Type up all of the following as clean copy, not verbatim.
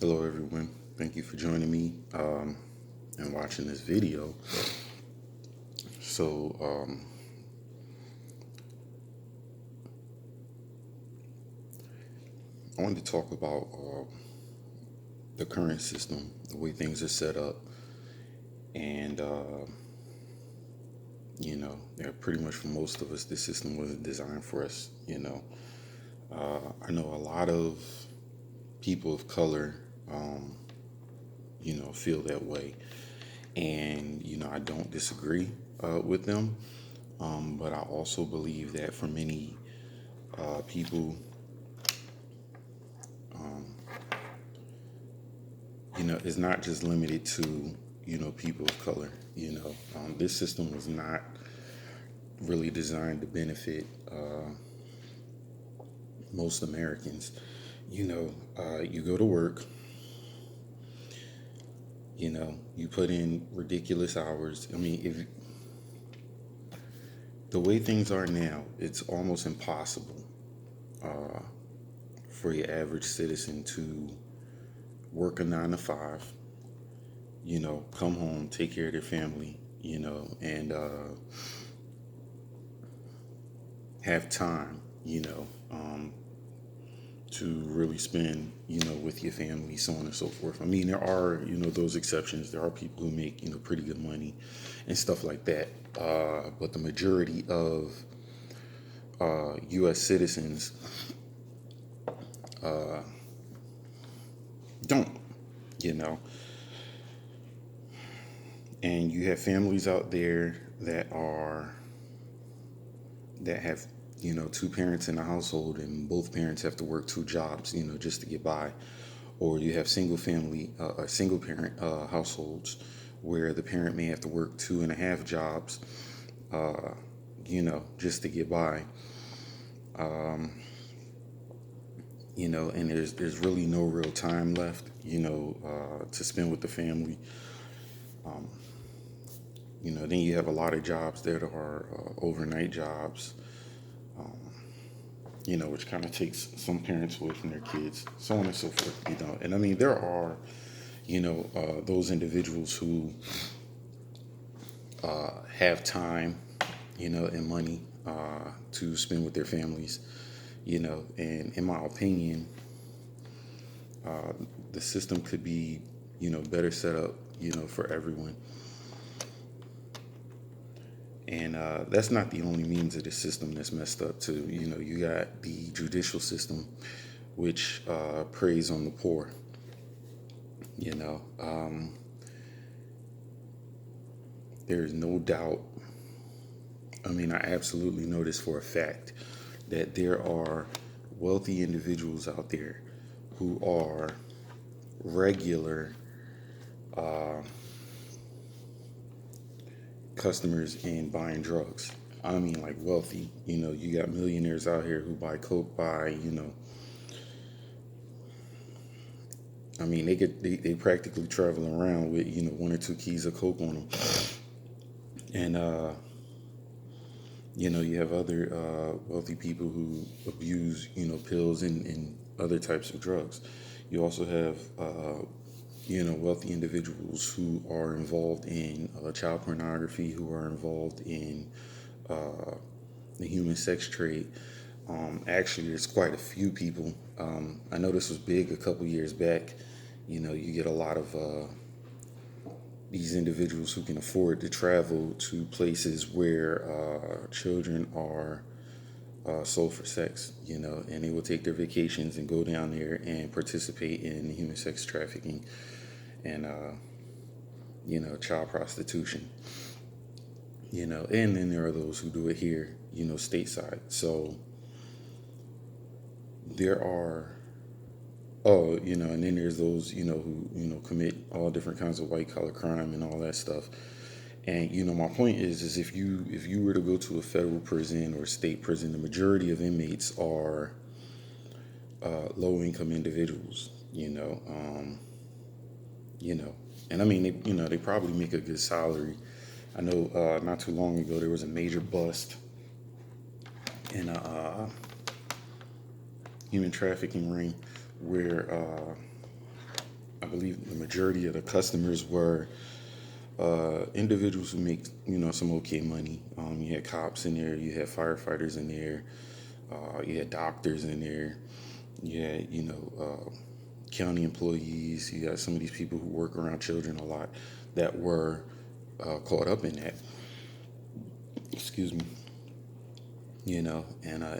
Hello, everyone. Thank you for joining me and watching this video. So, I wanted to talk about the current system, the way things are set up, and yeah, pretty much for most of us, this system wasn't designed for us. I know a lot of people of color, um, feel that way, and I don't disagree with them. But I also believe that for many people, it's not just limited to people of color. This system was not really designed to benefit most Americans. You go to work, you put in ridiculous hours. I mean, if the way things are now, it's almost impossible for your average citizen to work a 9 to 5, come home, take care of their family, and have time, to really spend, with your family, so on and so forth. I mean, there are, those exceptions. There are people who make, pretty good money and stuff like that. But the majority of U.S. citizens don't, you know. And you have families out there that have, two parents in the household, and both parents have to work two jobs, just to get by. Or you have single parent households where the parent may have to work two and a half jobs, just to get by. And there's really no real time left, to spend with the family. Then you have a lot of jobs that are overnight jobs, which kind of takes some parents away from their kids, so on and so forth. And I mean, there are, those individuals who have time, and money to spend with their families, and in my opinion, the system could be, better set up, for everyone. And that's not the only means of the system that's messed up too. You got the judicial system, which preys on the poor. You know, there's no doubt. I mean, I absolutely know this for a fact that there are wealthy individuals out there who are regular customers in buying drugs. I mean, like wealthy. You got millionaires out here who buy coke by, I mean, they practically travel around with, one or two keys of coke on them. And, you have other wealthy people who abuse, pills and other types of drugs. You also have, wealthy individuals who are involved in child pornography, who are involved in the human sex trade. Actually, there's quite a few people. I know this was big a couple years back. You get a lot of these individuals who can afford to travel to places where children are sold for sex, and they will take their vacations and go down there and participate in human sex trafficking and, child prostitution, and then there are those who do it here, stateside. So there are, and then there's those, who, commit all different kinds of white collar crime and all that stuff. And my point is if you were to go to a federal prison or state prison, the majority of inmates are low income individuals. And I mean they probably make a good salary. I know not too long ago there was a major bust in a human trafficking ring where believe the majority of the customers were individuals who make, some okay money. You had cops in there, you had firefighters in there, you had doctors in there, you had, county employees. You got some of these people who work around children a lot that were caught up in that. Excuse me. And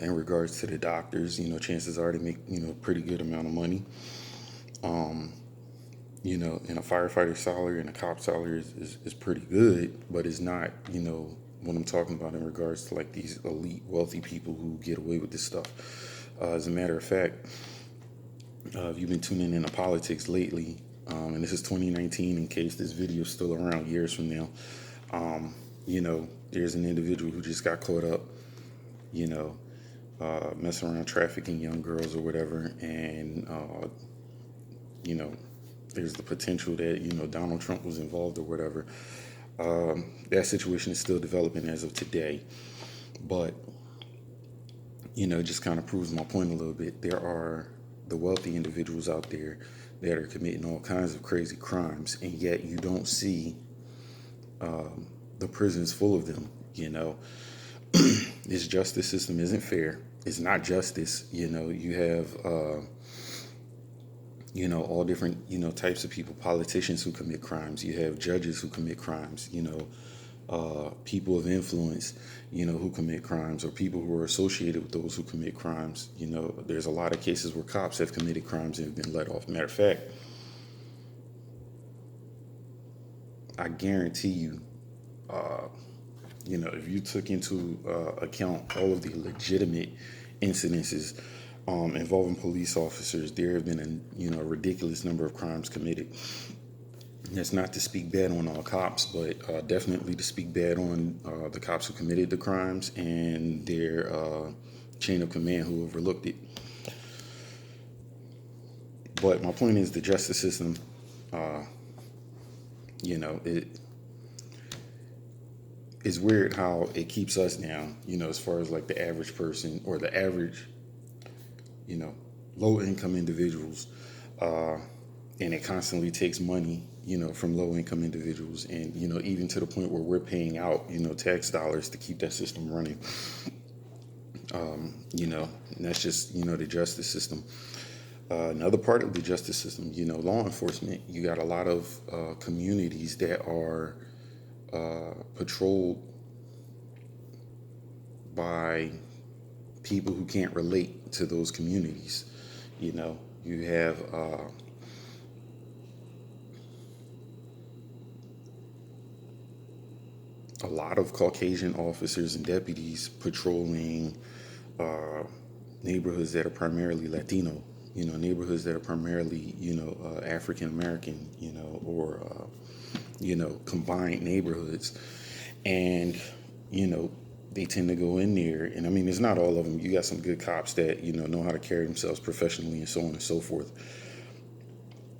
in regards to the doctors, chances are they make, a pretty good amount of money. Um, and a firefighter salary and a cop salary is pretty good, but it's not, what I'm talking about in regards to like these elite wealthy people who get away with this stuff. As a matter of fact, if you've been tuning into politics lately, and this is 2019 in case this video is still around years from now, there's an individual who just got caught up, you know, messing around trafficking young girls or whatever. And, you know, there's the potential that, Donald Trump was involved or whatever. That situation is still developing as of today. But, it just kind of proves my point a little bit. There are the wealthy individuals out there that are committing all kinds of crazy crimes, and yet you don't see the prisons full of them. This justice system isn't fair. It's not justice. You have all different types of people, politicians who commit crimes. You have judges who commit crimes. People of influence, who commit crimes, or people who are associated with those who commit crimes. There's a lot of cases where cops have committed crimes and have been let off. Matter of fact, I guarantee you, if you took into account all of the legitimate incidences involving police officers, there have been a ridiculous number of crimes committed. That's not to speak bad on all cops, but definitely to speak bad on the cops who committed the crimes and their chain of command who overlooked it. But my point is the justice system, it is weird how it keeps us down, as far as like the average person or the average, low income individuals. And it constantly takes money, from low income individuals, and, even to the point where we're paying out, tax dollars to keep that system running. And that's just, the justice system. Another part of the justice system, law enforcement, you got a lot of communities that are patrolled by people who can't relate to those communities. You have a lot of Caucasian officers and deputies patrolling neighborhoods that are primarily Latino, neighborhoods that are primarily, African American, or, combined neighborhoods. And, they tend to go in there. And I mean, it's not all of them. You got some good cops that, know how to carry themselves professionally and so on and so forth.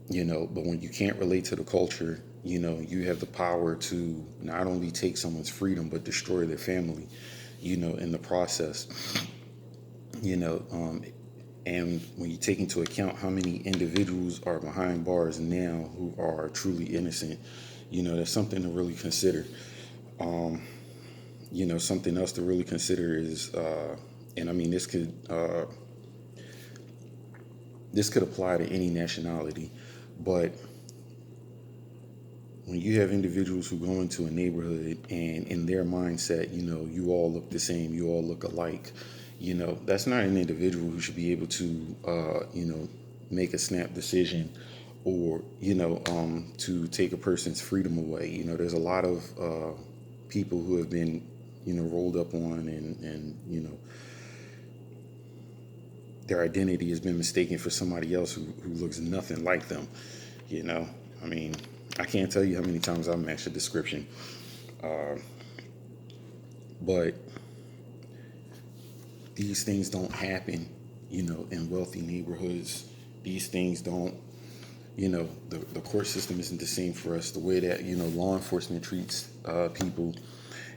But when you can't relate to the culture, you have the power to not only take someone's freedom, but destroy their family, in the process. And when you take into account how many individuals are behind bars now who are truly innocent, that's something to really consider. Something else to really consider is, and I mean, this could apply to any nationality, but when you have individuals who go into a neighborhood and in their mindset, you all look the same, you all look alike, that's not an individual who should be able to, make a snap decision or, to take a person's freedom away. There's a lot of people who have been, rolled up on and their identity has been mistaken for somebody else who looks nothing like them. I mean, I can't tell you how many times I've matched a description. But these things don't happen, in wealthy neighborhoods. These things don't, the court system isn't the same for us. The way that, law enforcement treats people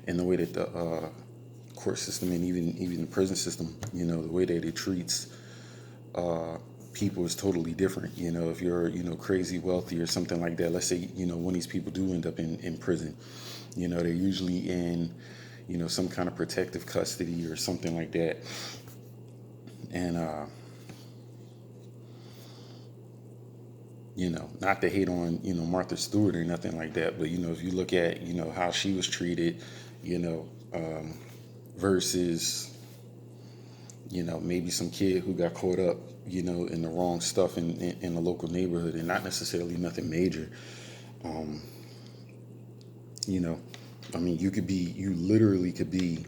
and the way that the court system and even the prison system, the way that it treats people is totally different. If you're, crazy wealthy or something like that, let's say, one of these people do end up in prison, they're usually in, some kind of protective custody or something like that. And, not to hate on, Martha Stewart or nothing like that, but, if you look at, how she was treated, versus, maybe some kid who got caught up, in the wrong stuff in the local neighborhood, and not necessarily nothing major. Um, you know, you literally could be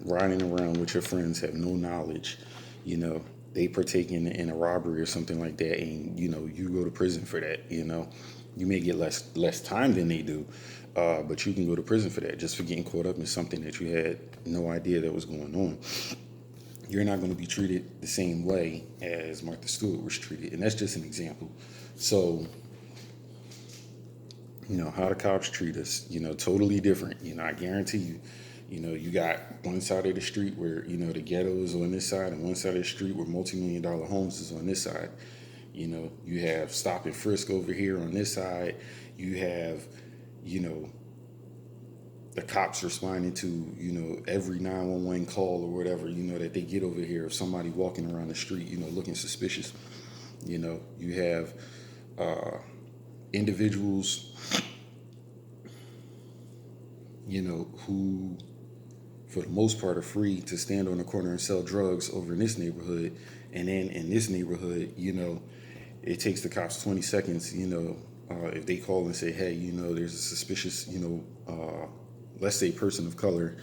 riding around with your friends, have no knowledge, you know, they partake in a robbery or something like that, and you go to prison for that. You may get less time than they do, but you can go to prison for that, just for getting caught up in something that you had no idea that was going on. You're not going to be treated the same way as Martha Stewart was treated, and that's just an example. So, how the cops treat us, totally different. I guarantee you, you got one side of the street where, the ghetto is on this side, and one side of the street where multi-million-dollar homes is on this side. You have stop and frisk over here on this side. You have, the cops responding to, every 911 call or whatever, that they get over here of somebody walking around the street, looking suspicious. You have individuals, who for the most part are free to stand on the corner and sell drugs over in this neighborhood. And then in this neighborhood, it takes the cops 20 seconds, if they call and say, hey, there's a suspicious, let's say person of color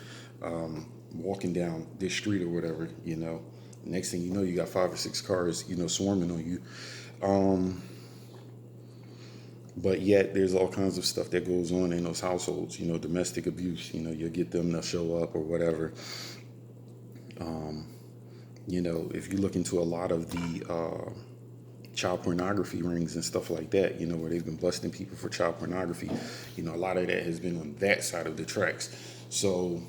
walking down this street or whatever, next thing you know, you got 5 or 6 cars, swarming on you. But yet there's all kinds of stuff that goes on in those households, domestic abuse, you'll get them to show up or whatever. If you look into a lot of the child pornography rings and stuff like that, where they've been busting people for child pornography, a lot of that has been on that side of the tracks. So,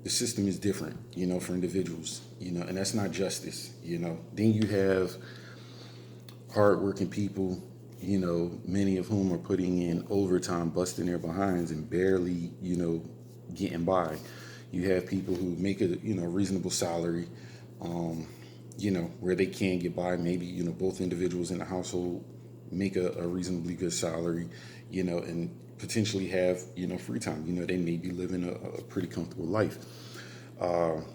the system is different, for individuals, and that's not justice, Then you have hardworking people, many of whom are putting in overtime, busting their behinds and barely, getting by. You have people who make a, reasonable salary, where they can get by. Maybe, both individuals in the household make a reasonably good salary, and potentially have, free time. They may be living a pretty comfortable life. And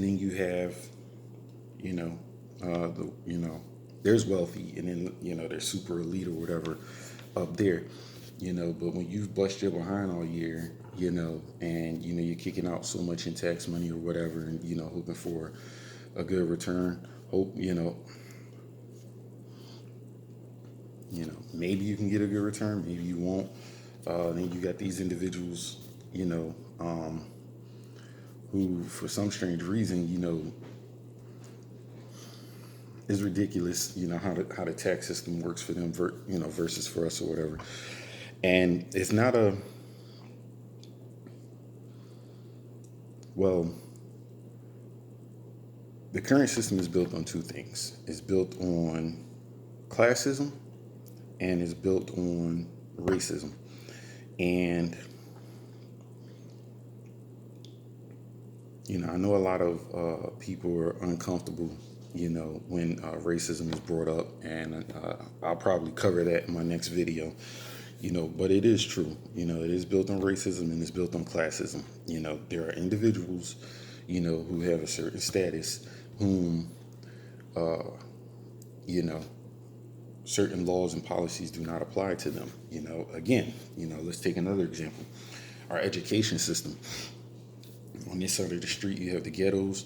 then you have, there's wealthy, and then, there's super elite or whatever up there, but when you've bust your behind all year, and, you're kicking out so much in tax money or whatever, and, hoping for a good return, maybe you can get a good return, maybe you won't. Then you got these individuals, who, for some strange reason, is ridiculous, how the tax system works for them, versus for us or whatever. And it's not the current system is built on two things. It's built on classism, and it's built on racism. And I know a lot of people are uncomfortable, when racism is brought up, and I'll probably cover that in my next video, but it is true. It is built on racism, and it's built on classism. There are individuals, who have a certain status, whom, certain laws and policies do not apply to them. Again, let's take another example. Our education system. On this side of the street, you have the ghettos.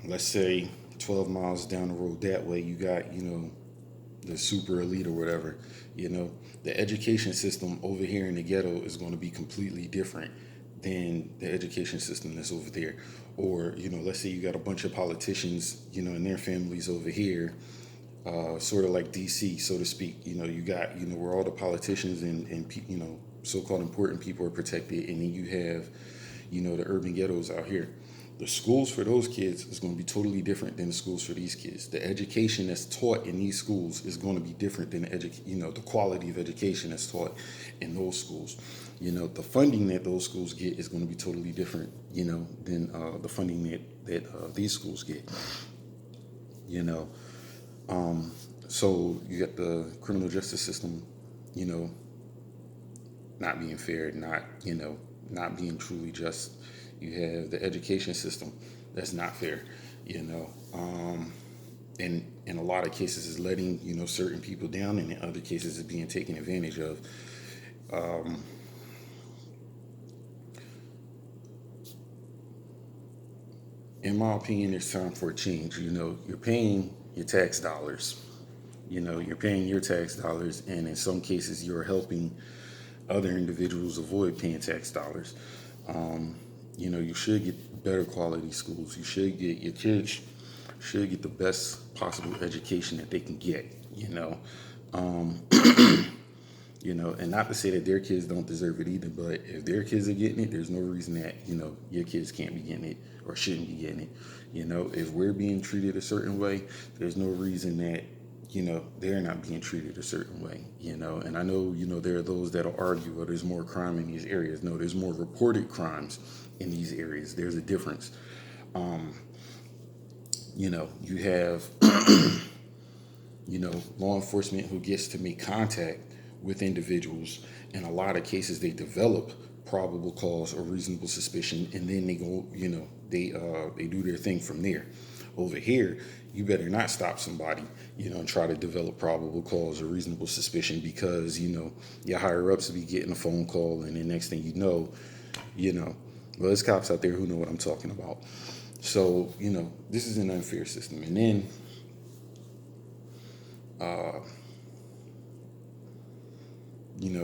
Let's say 12 miles down the road that way, you got, the super elite or whatever. The education system over here in the ghetto is going to be completely different than the education system that's over there. Or, let's say you got a bunch of politicians, and their families over here, sort of like DC, so to speak. You got, where all the politicians and so-called important people are protected, and then you have, the urban ghettos out here. The schools for those kids is going to be totally different than the schools for these kids. The education that's taught in these schools is going to be different than the quality of education that's taught in those schools. The funding that those schools get is going to be totally different, than the funding that these schools get. You know, so you got the criminal justice system, you know, not being fair, not being truly just. You have the education system that's not fair, and in a lot of cases is letting certain people down, and in other cases is being taken advantage of. In my opinion, it's time for a change. You're paying your tax dollars. You're paying your tax dollars, and in some cases, you're helping other individuals avoid paying tax dollars. You should get better quality schools. Your kids should get the best possible education that they can get. Um, and not to say that their kids don't deserve it either, but if their kids are getting it, there's no reason that your kids can't be getting it or shouldn't be getting it. If we're being treated a certain way, there's no reason that they're not being treated a certain way. And I know there are those that'll argue, well, there's more crime in these areas. No, there's more reported crimes in these areas. There's a difference. You have law enforcement who gets to make contact with individuals. In a lot of cases, they develop probable cause or reasonable suspicion, and then they go, they do their thing from there. Over here, you better not stop somebody, and try to develop probable cause or reasonable suspicion, because your higher ups will be getting a phone call, and the next thing well, there's cops out there who know what I'm talking about. So this is an unfair system, and then.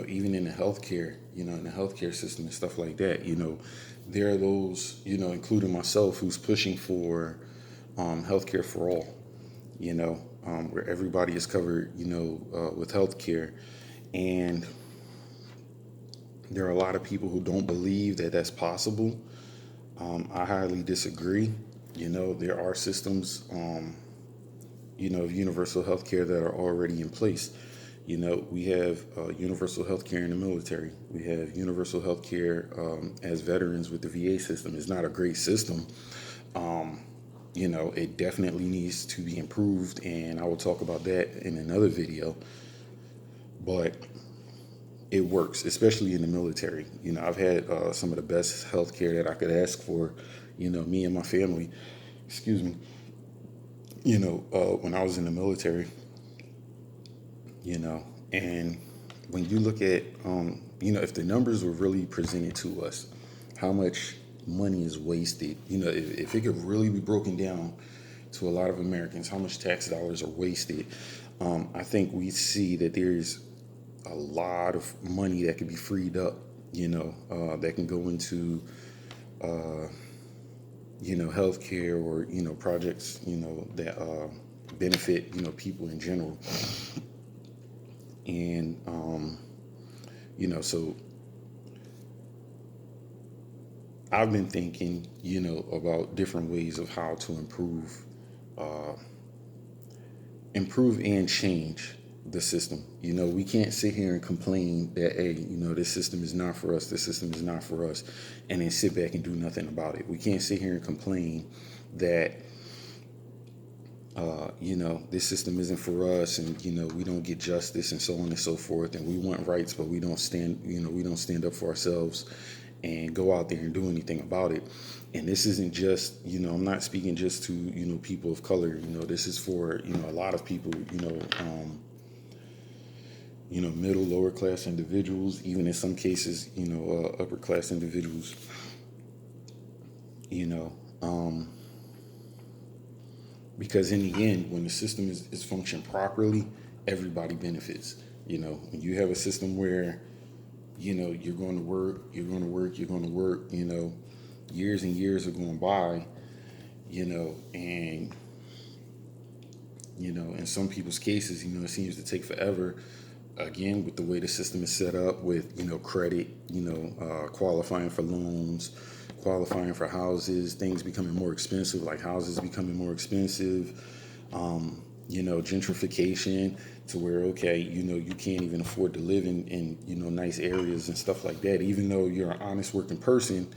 Even in the healthcare, in the healthcare system and stuff like that, there are those, including myself, who's pushing for healthcare for all, where everybody is covered, with healthcare. And there are a lot of people who don't believe that that's possible. I highly disagree. There are systems, of universal healthcare that are already in place. We have universal health care in the military. We have universal health care as veterans with the VA system. It's not a great system. It definitely needs to be improved, and I will talk about that in another video. But it works, especially in the military. I've had some of the best health care that I could ask for, me and my family, excuse me, when I was in the military. And when you look at, if the numbers were really presented to us, how much money is wasted, if it could really be broken down to a lot of Americans, how much tax dollars are wasted, I think we see that there's a lot of money that could be freed up, that can go into, healthcare or, projects, that benefit, people in general. And, so I've been thinking, about different ways of how to improve and change the system. We can't sit here and complain that, hey, this system is not for us, this system is not for us, and then sit back and do nothing about it. We can't sit here and complain that, this system isn't for us, and we don't get justice and so on and so forth, and we want rights, but we don't stand up for ourselves and go out there and do anything about it. And this isn't just, I'm not speaking just to people of color. This is for a lot of people, middle, lower class individuals, even in some cases upper class individuals. Because in the end, when the system is functioned properly, everybody benefits. When you have a system where, you're going to work, years and years are going by, and, in some people's cases, it seems to take forever. Again, with the way the system is set up with, credit, qualifying for loans, qualifying for houses, things becoming more expensive, like houses becoming more expensive, gentrification to where, okay, you can't even afford to live in nice areas and stuff like that, even though you're an honest working person,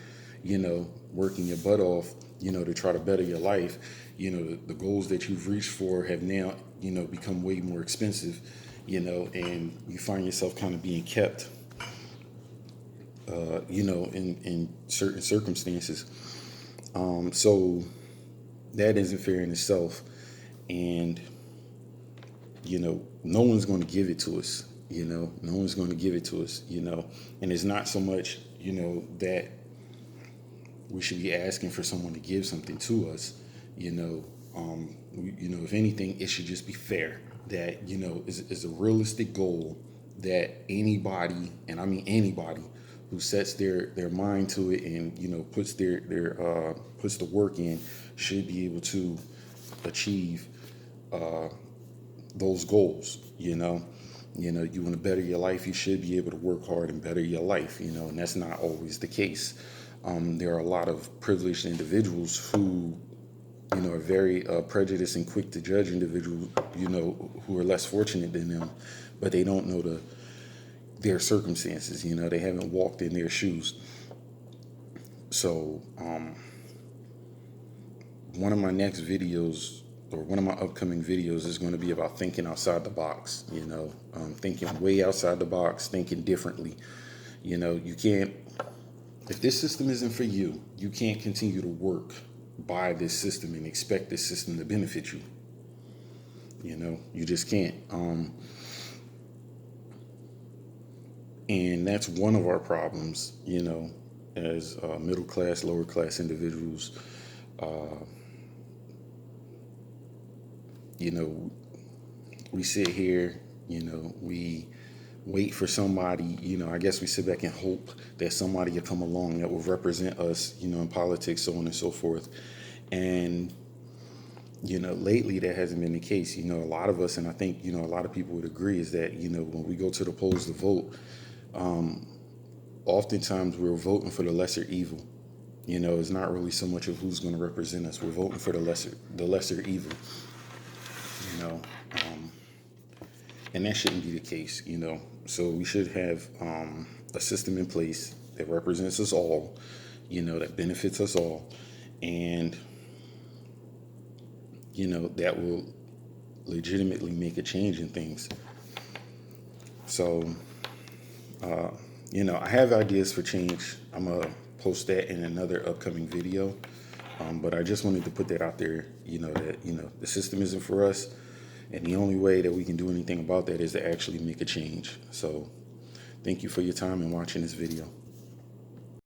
working your butt off, to try to better your life. The goals that you've reached for have now, become way more expensive, and you find yourself kind of being kept, in certain circumstances. So that isn't fair in itself. And, no one's going to give it to us, no one's going to give it to us, and it's not so much, that we should be asking for someone to give something to us, if anything, it should just be fair that, is a realistic goal that anybody, and I mean anybody, who sets their mind to it and, puts puts the work in, should be able to achieve those goals. You want to better your life, you should be able to work hard and better your life, and that's not always the case. There are a lot of privileged individuals who, are very prejudiced and quick to judge individuals, who are less fortunate than them, but they don't know their circumstances. They haven't walked in their shoes. So, one of my next videos, or one of my upcoming videos, is going to be about thinking outside the box, thinking way outside the box, thinking differently. You can't, if this system isn't for you, you can't continue to work by this system and expect this system to benefit you. You just can't. And that's one of our problems, as middle class, lower class individuals. We sit here, we wait for somebody, I guess we sit back and hope that somebody will come along that will represent us, in politics, so on and so forth. And, lately that hasn't been the case. A lot of us, and I think, a lot of people would agree, is that, when we go to the polls to vote, oftentimes we're voting for the lesser evil. It's not really so much of who's going to represent us. We're voting for the lesser evil. And that shouldn't be the case. So we should have a system in place that represents us all, that benefits us all, and that will legitimately make a change in things. So, I have ideas for change. I'm gonna post that in another upcoming video. But I just wanted to put that out there, that, the system isn't for us. And the only way that we can do anything about that is to actually make a change. So thank you for your time and watching this video.